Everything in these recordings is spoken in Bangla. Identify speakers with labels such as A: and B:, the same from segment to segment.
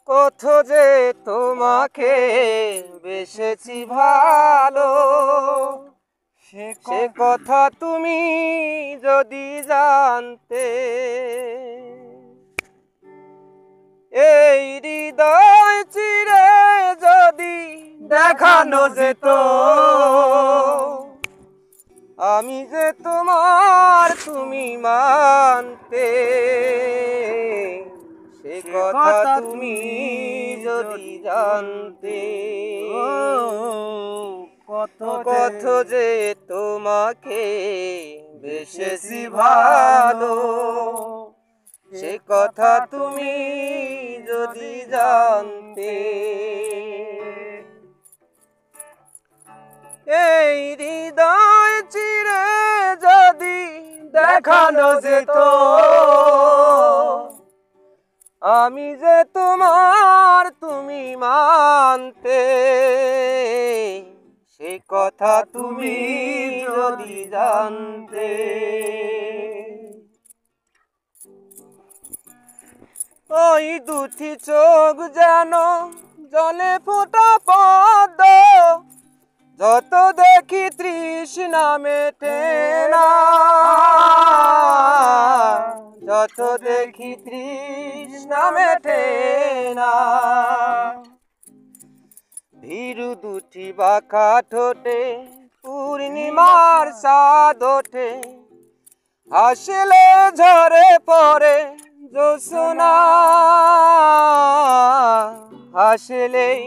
A: কত যে তোমাকে বেসেছি ভালো, সে কথা তুমি যদি জানতে। এই হৃদয় চিরে যদি দেখানো যেত আমি যে তোমার তুমি মানতে, সে কথা তুমি যদি জানতে। কত যে তোমাকে বেসেছি ভালো, সে কথা তুমি যদি জানতে। এই হৃদয় চিরে যদি দেখানো যেত আমি যে তোমার তুমি মানতে, সে কথা তুমি যদি জানতে। ওই দুটি চোখ যেন জলে ফোটা পদ্ম, যত দেখি তৃষ্ণা মেটে না, যত দেখি তৃষ্ণা মেটে না। ভীরু দুটি বাঁকা ঠোঁটে পূর্ণিমার চাঁদ ওঠে, হাসলে ঝরে পড়ে জ্যোৎস্না, হাসলেই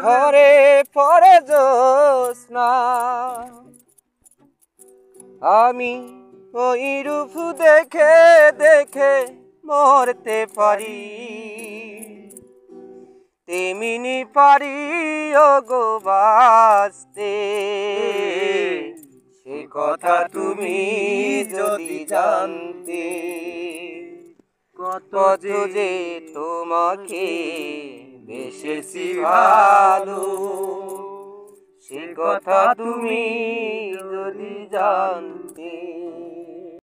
A: ঝরে পড়ে জ্যোৎস্না। আমি ওই রূপ দেখে দেখে মরতে পারি, তেমনি পারি ওগো বাঁচতে, সে কথা তুমি যদি জানতে। কত যে তোমাকে বেসেছি ভালো, সে কথা তুমি যদি জানতে।